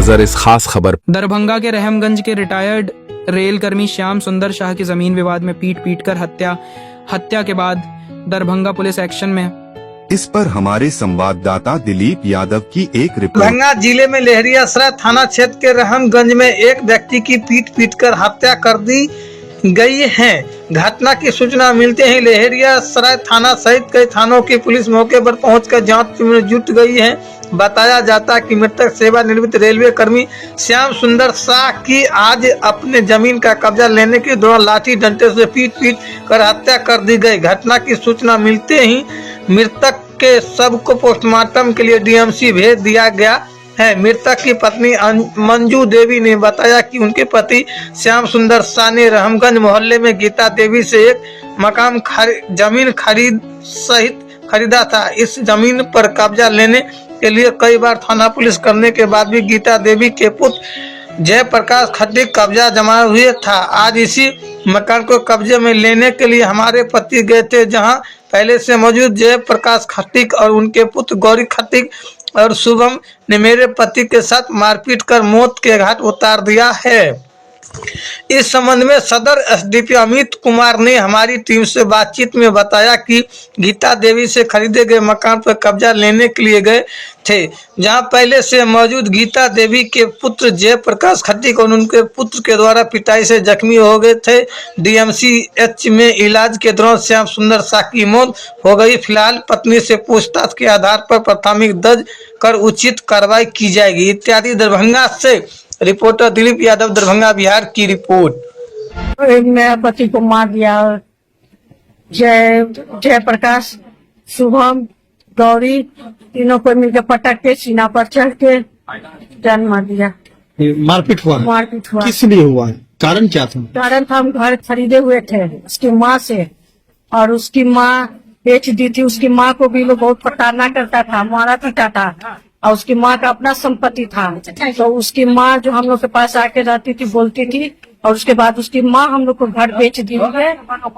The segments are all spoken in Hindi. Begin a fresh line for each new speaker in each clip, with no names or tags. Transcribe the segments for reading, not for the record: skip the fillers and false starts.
नजर इस खास खबर।
दरभंगा के रहमगंज के रिटायर्ड रेल कर्मी श्याम सुंदर शाह की जमीन विवाद में पीट कर हत्या के बाद दरभंगा पुलिस एक्शन में।
इस पर हमारे संवाददाता दिलीप यादव की एक रिपोर्ट।
दरभंगा जिले में लहरियासराय थाना क्षेत्र के रहमगंज में एक व्यक्ति की पीट कर हत्या कर दी गई है। घटना की सूचना मिलते ही लहरियासराय थाना सहित कई थानों की पुलिस मौके पर पहुंचकर जांच में जुट गई है। बताया जाता है कि मृतक सेवानिवृत्त रेलवे कर्मी श्याम सुंदर शाह की आज अपने जमीन का कब्जा लेने के दौरान लाठी डंडे से पीट कर हत्या कर दी गई। घटना की सूचना मिलते ही मृतक के शव को पोस्टमार्टम के लिए डीएमसी भेज दिया गया है। मृतक की पत्नी मंजू देवी ने बताया कि उनके पति श्याम सुंदर शाह ने रहमगंज मोहल्ले में गीता देवी से एक मकान जमीन खरीदा था। इस जमीन पर कब्जा लेने के लिए कई बार थाना पुलिस करने के बाद भी गीता देवी के पुत्र जयप्रकाश खट्टिक कब्जा जमाए हुए था। आज इसी मकान को कब्जे में लेने के लिए हमारे पति गए थे, जहां पहले से मौजूद जयप्रकाश खट्टिक और उनके पुत्र गौरी खट्टिक और शुभम ने मेरे पति के साथ मारपीट कर मौत के घाट उतार दिया है। इस संबंध में सदर एसडीपी अमित कुमार ने हमारी टीम से बातचीत में बताया कि गीता देवी से खरीदे गए मकान पर कब्जा लेने के लिए गए थे, जहां पहले से मौजूद गीता देवी के पुत्र जयप्रकाश खट्टिक और उनके पुत्र के द्वारा पिटाई से जख्मी हो गए थे। डीएमसीएच में इलाज के दौरान श्याम सुंदर शाह की मौत हो गई। फिलहाल पत्नी से पूछताछ के आधार पर प्राथमिक दर्ज कर उचित कार्रवाई की जाएगी। इत्यादि दरभंगा से रिपोर्टर दिलीप यादव, दरभंगा बिहार की रिपोर्ट।
मेरा पति को मार दिया। जयप्रकाश, शुभम, गौरी तीनों को मिलकर पटक के सीना पर चढ़ के जान मार दिया।
मारपीट हुआ?
मारपीट हुआ।
किस लिए हुआ? कारण क्या था?
कारण था, हम घर खरीदे हुए थे उसकी माँ से, और उसकी माँ बेच दी थी। उसकी माँ को भी लोग बहुत प्रताड़ना करता था, मारा पीटा था, और उसकी माँ का अपना संपत्ति था। तो उसकी माँ जो हम लोग के पास आके रहती थी, बोलती थी, और उसके बाद उसकी माँ हम लोग को घर बेच दी है,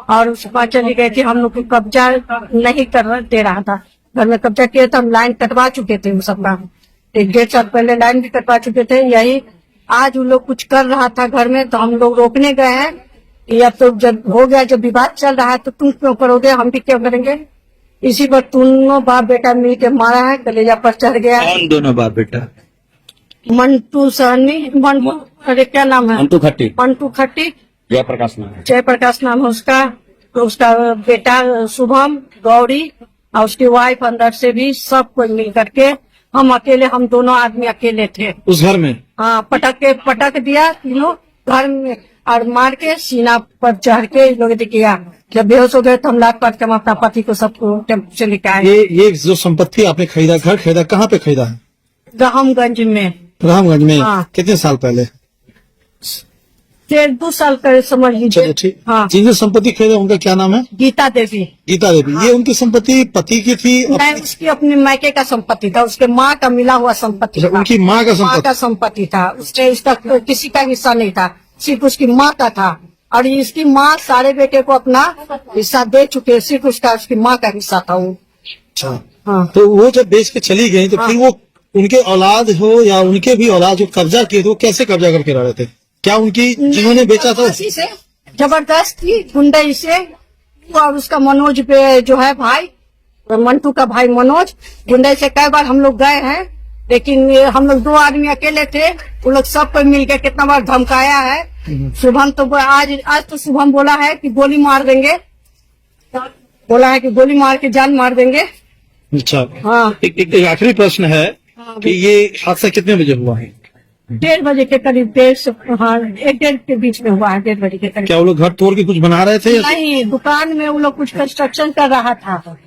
और उसके बाद चली गई थी। हम लोग को कब्जा नहीं कर दे रहा था, घर में कब्जा किया था। हम लाइन कटवा चुके थे, उन सबका 1-1.5 साल पहले लाइन भी कटवा चुके थे। यही आज उन लोग कुछ कर रहा था घर में, तो हम लोग रोकने गए हैं। या तो जब हो गया, जब विवाद चल रहा है, तो तुम क्यों करोगे, हम भी क्यों करेंगे। इसी पर दोनों बाप बेटा मिल के मारा है, कलेजा पर चढ़ गया।
कौन दोनों बाप बेटा?
मंटू सहनी, अरे क्या नाम है, मंटू खट्टिक, जयप्रकाश नाम है उसका। तो उसका बेटा शुभम, गौरी और उसकी वाइफ अंदर से भी, सब कोई मिल करके। हम दोनों आदमी अकेले थे
उस घर में।
हाँ, पटक दिया तीनों घर में, और मार के सीना पर चढ़ के लोग किया। जब बेहोश हो गए तो हम लाख पाट के अपना पति को सबको टेम्पो से लेकर आए।
ये जो संपत्ति आपने खरीदा, घर खरीदा, कहाँ पे खरीदा है?
रहमगंज में।
रहमगंज में?
हाँ।
कितने साल पहले?
1.5 साल का समझ लीजिए।
चलो ठीक।
हाँ।
जिनसे संपत्ति खरीदा उनका क्या नाम है?
गीता देवी।
गीता देवी। हाँ। ये उनकी संपत्ति पति की थी?
नहीं, उसकी अपनी मायके का संपत्ति था, उसके माँ का मिला हुआ संपत्ति था।
उनकी माँ का
संपत्ति था। उससे इसका किसी का हिस्सा नहीं था, सिर्फ उसकी माँ का था। और इसकी माँ सारे बेटे को अपना हिस्सा दे चुके, सिर्फ उसकी माँ का हिस्सा था वो।
अच्छा।
हाँ।
तो वो जब बेच के चली गई, तो
हाँ।
फिर वो उनके औलाद हो या उनके भी औलाद जो कब्जा किए थे, वो कैसे कब्जा करके रह रहे थे? क्या उनकी जिन्होंने बेचा था
जबरदस्ती गुंडई से, और उसका मनोज पे जो है भाई, मंटू का भाई मनोज, गुंडई से कई बार हम लोग गए हैं, लेकिन हम लोग 2 आदमी अकेले थे। वो लोग सब कोई मिलकर कितना बार धमकाया है। शुभम तो आज तो शुभम बोला है कि गोली मार देंगे, बोला है कि गोली मार के जान मार देंगे।
अच्छा।
हाँ।
एक आखिरी प्रश्न है कि ये हादसा कितने बजे हुआ है?
1:30 बजे के करीब, 1:30 से 1:30 के बीच में हुआ है, 1:30 बजे के करीब।
क्या वो लोग घर तोड़ के कुछ बना रहे थे?
नहीं, दुकान में वो लोग कुछ कंस्ट्रक्शन कर रहा था,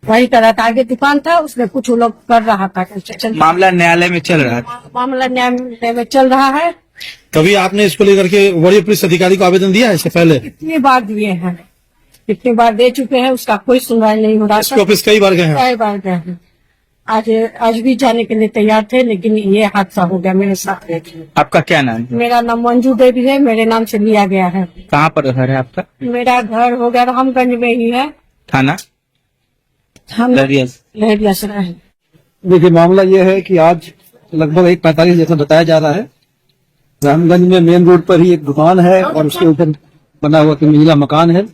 वही कर रहा था। आगे दुकान था, उसमें कुछ वो लोग कर रहा था कंस्ट्रक्शन।
मामला न्यायालय में चल रहा है।
मामला न्यायालय में चल रहा है।
कभी आपने इसको लेकर के वरीय पुलिस अधिकारी को आवेदन दिया है इससे पहले?
कितनी बार दिए हैं, कितनी बार दे चुके हैं, उसका कोई सुनवाई नहीं हो रहा।
ऑफिस कई बार गए हैं?
कई बार गए हैं। आज भी जाने के लिए तैयार थे, लेकिन ये हादसा हो गया मेरे साथ।
आपका क्या नाम?
मेरा नाम मंजू देवी है, मेरे नाम से लिया गया है।
कहाँ पर घर है आपका?
मेरा घर हो गया रहमगंज में ही है।
थाना?
लहरियासराय।
देखिए, मामला ये है कि आज
लगभग 1:45 जैसा बताया जा रहा है। रामगंज में मेन रोड पर ही एक दुकान है और उसके ऊपर बना हुआ 3 मंजिला मकान है,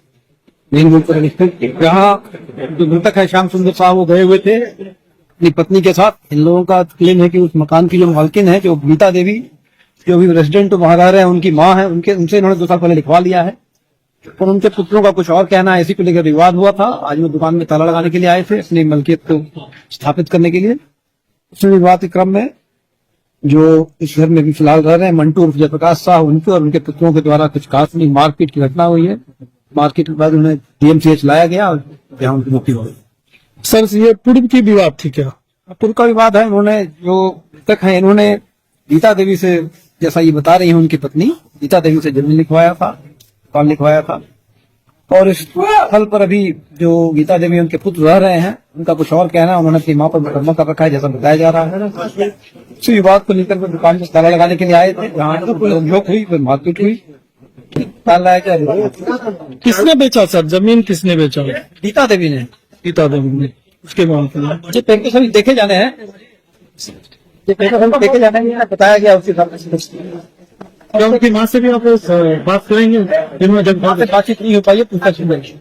मेन रोड पर स्थित। यहाँ जो मृतक है श्याम सुंदर साहब, वो गए हुए थे अपनी पत्नी के साथ। इन लोगों का क्लेम है कि उस मकान की जो मालकिन है, जो गीता देवी, जो भी रेजिडेंट वहां रह रहे हैं, उनकी माँ है, उनसे इन्होंने 2 साल पहले लिखवा लिया है। और उनके पुत्रों का कुछ और कहना है, इसी को लेकर विवाद हुआ था। आज वो दुकान में ताला लगाने के लिए आए थे, अपनी मलकियत को स्थापित करने के लिए। उस विवाद के क्रम में जो इस घर में भी फिलहाल रह रहे हैं मंटू उर्फ जयप्रकाश साहब, उनके और उनके पुत्रों के द्वारा कुछ काफी मारपीट की घटना हुई है। मारपीट के बाद उन्हें DMCH लाया गया और यहाँ उनकी मृत्यु हो गई।
सर ये पूर्व की विवाद थी क्या?
पूर्व का विवाद है। इन्होंने जो मृतक है, इन्होंने गीता देवी से, जैसा ये बता रही है उनकी पत्नी, गीता देवी से जमीन लिखवाया था, दुकान लिखवाया था। और इस स्थल पर अभी जो गीता देवी उनके पुत्र रह रहे हैं, उनका कुछ और कहना है। उन्होंने अपनी माँ पर मुकदमा कर रखा है, जैसा बताया जा रहा है। इसी विवाद को लेकर दुकान में ताला लगाने के लिए आए थे, जहाँ नोक हुई, फिर मारपीट हुई, ताला लगाया।
किसने बेचा सर? जमीन किसने बेचा?
गीता देवी ने।
गीता देवी ने। उसके बाद
ये पैकेज सभी देखे जाने हैं, ये पैकेज सभी देखे जाने हैं, बताया गया उसी हिसाब से।
क्या उनकी माँ से भी आप बात करेंगे?
जब बातचीत नहीं हो पाई है, पूछताछ की जाएगी।